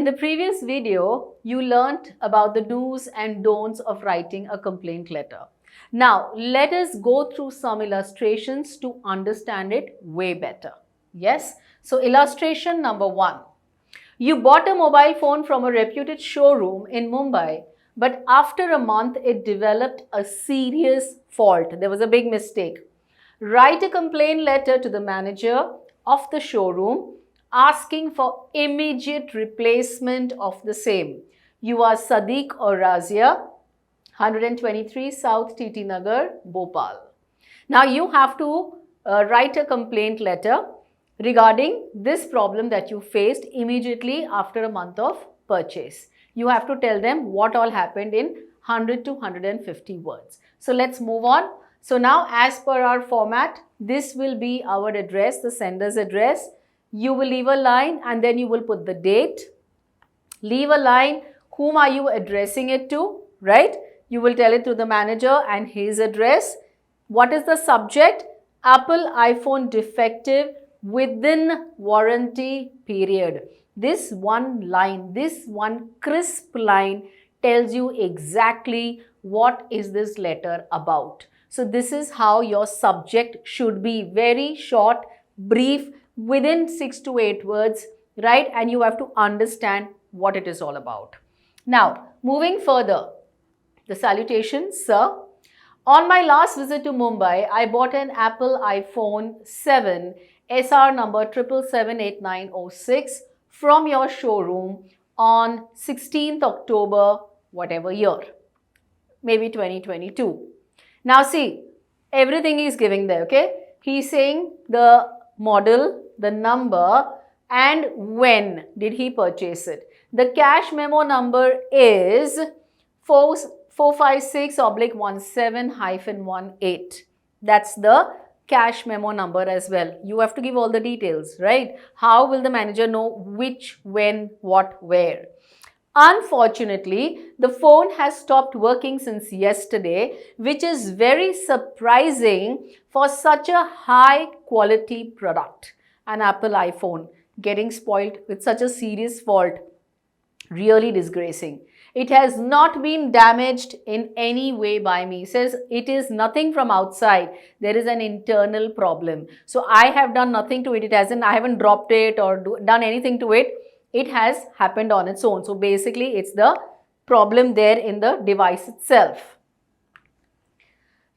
the previous video, you learnt about the do's and don'ts of writing a complaint letter. Now, let us go through some illustrations to understand it way better. Yes? So, illustration number 1. You bought a mobile phone from a reputed showroom in Mumbai, but after a month, it developed a serious fault. There was a big mistake. Write a complaint letter to the manager of the showroom asking for immediate replacement of the same. You are Sadiq or Razia, 123 South TT Nagar, Bhopal. Now you have to write a complaint letter regarding this problem that you faced immediately after a month of purchase. You have to tell them what all happened in 100 to 150 words. So let's move on. So now as per our format, this will be our address, the sender's address. You will leave a line and then you will put the date. Leave a line, whom are you addressing it to, right? You will tell it to the manager and his address. What is the subject? Apple iPhone defective within warranty period. This one line, this one crisp line tells you exactly what is this letter about. So this is how your subject should be. Very short, brief, within 6 to 8 words, right? And you have to understand what it is all about. Now, moving further, the salutation, sir. On my last visit to Mumbai, I bought an Apple iPhone 7 SR number 7778906 from your showroom on 16th October, whatever year, maybe 2022. Now see, everything is giving there, okay? He's saying the model, the number, and when did he purchase it. The cash memo number is 456/17-18. That's the cash memo number as well. You have to give all the details, right? How will the manager know which, when, what, where? Unfortunately, the phone has stopped working since yesterday, which is very surprising for such a high quality product. An Apple iPhone getting spoiled with such a serious fault, really disgracing. It has not been damaged in any way by me. It says it is nothing from outside. There is an internal problem. So I have done nothing to it. I haven't dropped it or done anything to it. It has happened on its own. So basically, it's the problem there in the device itself.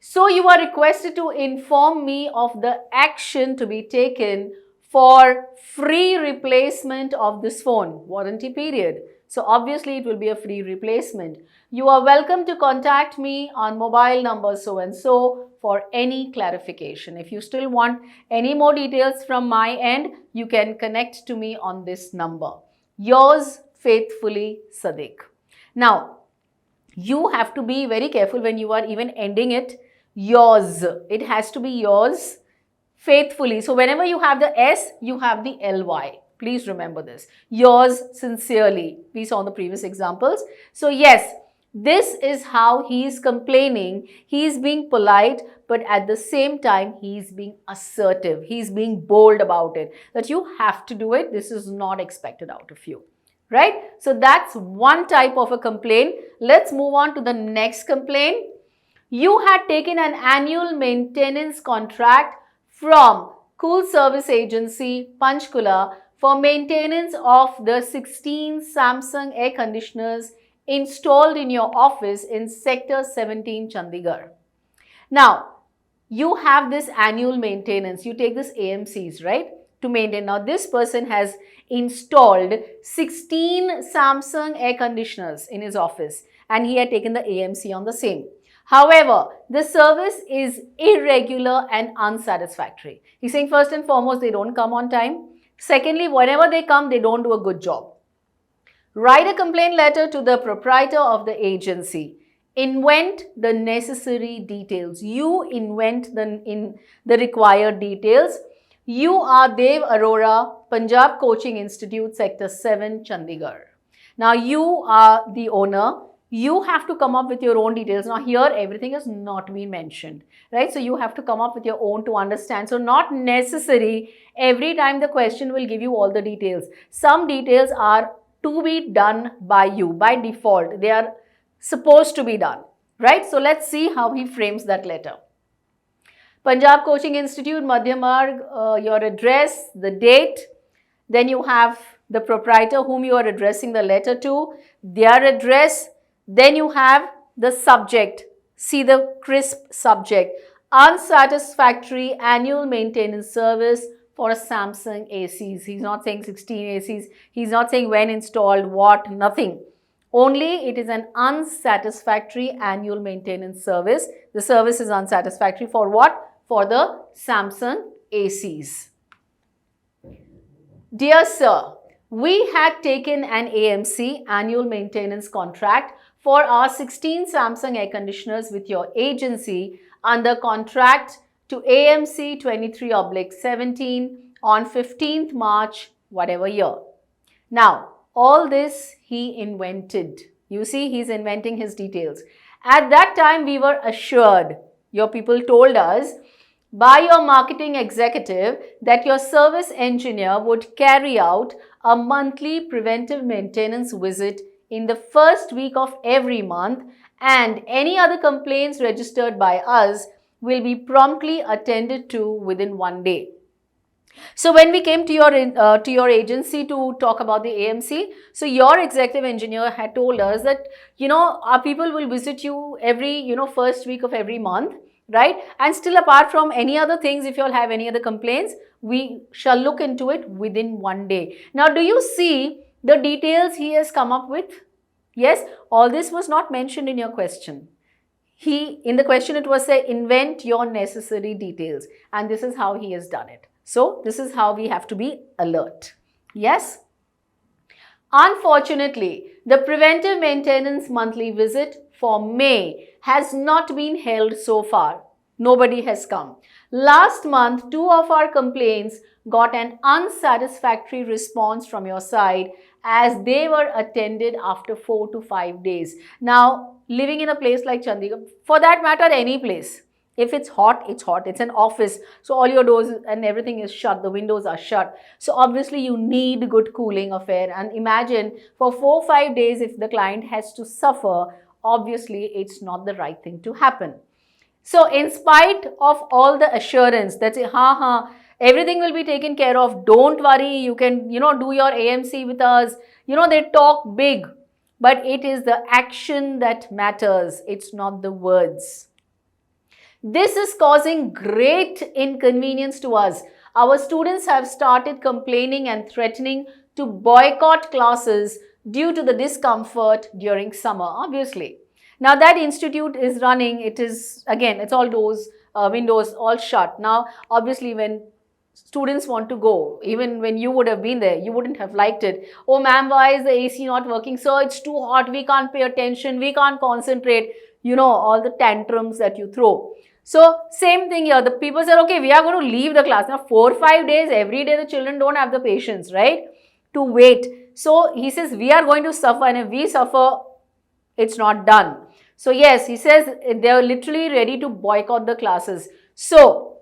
So you are requested to inform me of the action to be taken for free replacement of this phone, warranty period. So obviously, it will be a free replacement. You are welcome to contact me on mobile number so and so for any clarification. If you still want any more details from my end, you can connect to me on this number. Yours faithfully, Sadiq. Now, you have to be very careful when you are even ending it. Yours. It has to be yours faithfully. So whenever you have the S, you have the LY. Please remember this. Yours sincerely. We saw in the previous examples. So yes, this is how he is complaining. He is being polite, but at the same time, he is being assertive. He is being bold about it. That you have to do it. This is not expected out of you. Right? So that's one type of a complaint. Let's move on to the next complaint. You had taken an annual maintenance contract from Cool Service Agency, Panchkula, for maintenance of the 16 Samsung air conditioners installed in your office in Sector 17, Chandigarh. Now, you have this annual maintenance. You take this AMCs, right, to maintain. Now, this person has installed 16 Samsung air conditioners in his office and he had taken the AMC on the same. However, the service is irregular and unsatisfactory. He's saying first and foremost, they don't come on time. Secondly, whenever they come, they don't do a good job. Write a complaint letter to the proprietor of the agency. Invent the necessary details. You invent the required details. You are Dev Arora, Punjab Coaching Institute, Sector 7, Chandigarh. Now, you are the owner. You have to come up with your own details. Now, here everything has not been mentioned, right? So, you have to come up with your own to understand. So, not necessary every time the question will give you all the details. Some details are to be done by you. By default, they are supposed to be done, right? So let's see how he frames that letter. Punjab Coaching Institute, Madhya Marg, your address, the date, then you have the proprietor whom you are addressing the letter to, their address, then you have the subject. See the crisp subject. Unsatisfactory annual maintenance service for a Samsung ACs. He's not saying 16 ACs. He's not saying when installed, what, nothing. Only it is an unsatisfactory annual maintenance service. The service is unsatisfactory for what? For the Samsung ACs. Dear Sir, we had taken an AMC annual maintenance contract for our 16 Samsung air conditioners with your agency under contract to AMC 23/17 on 15th March, whatever year. Now, all this he invented. You see, he's inventing his details. At that time, we were assured, your people told us, by your marketing executive that your service engineer would carry out a monthly preventive maintenance visit in the first week of every month, and any other complaints registered by us will be promptly attended to within 1 day. So when we came to your agency to talk about the AMC, so your executive engineer had told us that, our people will visit you every, first week of every month, right? And still, apart from any other things, if you all have any other complaints, we shall look into it within 1 day. Now, do you see the details he has come up with? Yes, all this was not mentioned in your question. In the question it was say, invent your necessary details, and this is how he has done it. So, this is how we have to be alert. Yes? Unfortunately, the preventive maintenance monthly visit for May has not been held so far. Nobody has come. Last month, 2 of our complaints got an unsatisfactory response from your side as they were attended after 4 to 5 days. Now, living in a place like Chandigarh, for that matter, any place, if it's hot, it's hot. It's an office. So all your doors and everything is shut. The windows are shut. So obviously you need good cooling of air. And imagine for 4 or 5 days, if the client has to suffer, obviously it's not the right thing to happen. So in spite of all the assurance that everything will be taken care of, don't worry, you can, do your AMC with us. They talk big, but it is the action that matters. It's not the words. This is causing great inconvenience to us. Our students have started complaining and threatening to boycott classes due to the discomfort during summer, obviously. Now that institute is running, it is, again, it's all doors, windows, all shut. Now, obviously, when students want to go, even when you would have been there, you wouldn't have liked it. Oh, ma'am, why is the AC not working? Sir, it's too hot. We can't pay attention. We can't concentrate. All the tantrums that you throw. So, same thing here. The people said, okay, we are going to leave the class. Now, 4 or 5 days, every day the children don't have the patience, right, to wait. So, he says, we are going to suffer, and if we suffer, it's not done. So, yes, he says they are literally ready to boycott the classes. So,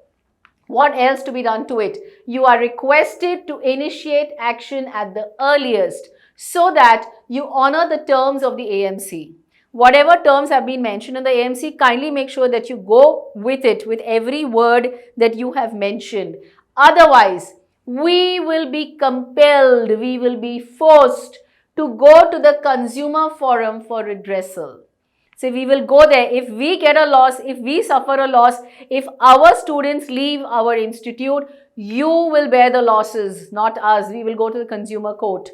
what else to be done to it? You are requested to initiate action at the earliest so that you honor the terms of the AMC. Whatever terms have been mentioned in the AMC, kindly make sure that you go with it, with every word that you have mentioned. Otherwise, we will be compelled, we will be forced to go to the consumer forum for redressal. So, we will go there. If we get a loss, if we suffer a loss, if our students leave our institute, you will bear the losses, not us. We will go to the consumer court.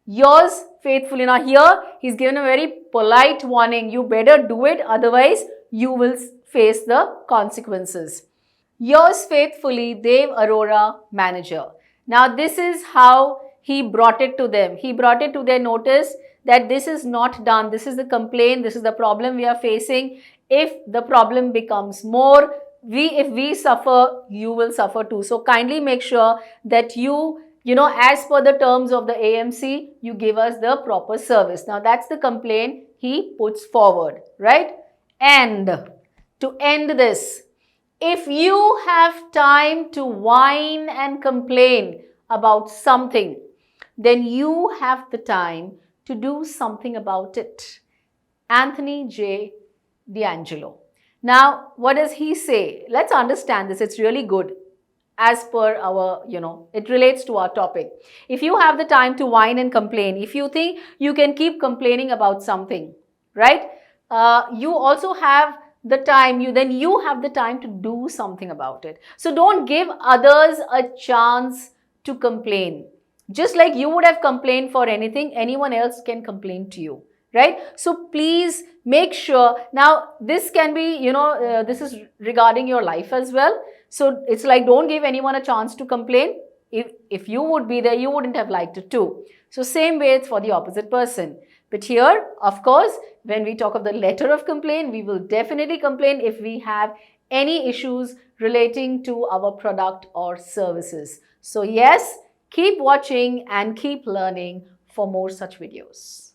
Yours faithfully. Now here, he's given a very polite warning. You better do it, otherwise you will face the consequences. Yours faithfully, Dev Arora, manager. Now this is how he brought it to them. He brought it to their notice that this is not done. This is the complaint. This is the problem we are facing. If the problem becomes more, if we suffer, you will suffer too. So kindly make sure that you as per the terms of the AMC, you give us the proper service. Now, that's the complaint he puts forward, right? And to end this, if you have time to whine and complain about something, then you have the time to do something about it. Anthony J. D'Angelo. Now, what does he say? Let's understand this. It's really good as per our, it relates to our topic. If you have the time to whine and complain, if you think you can keep complaining about something, right? You also have the time, then you have the time to do something about it. So don't give others a chance to complain. Just like you would have complained for anything, anyone else can complain to you, right? So please make sure. Now this can be, this is regarding your life as well. So it's like, don't give anyone a chance to complain. If you would be there, you wouldn't have liked it too. So same way it's for the opposite person. But here, of course, when we talk of the letter of complaint, we will definitely complain if we have any issues relating to our product or services. So yes, keep watching and keep learning for more such videos.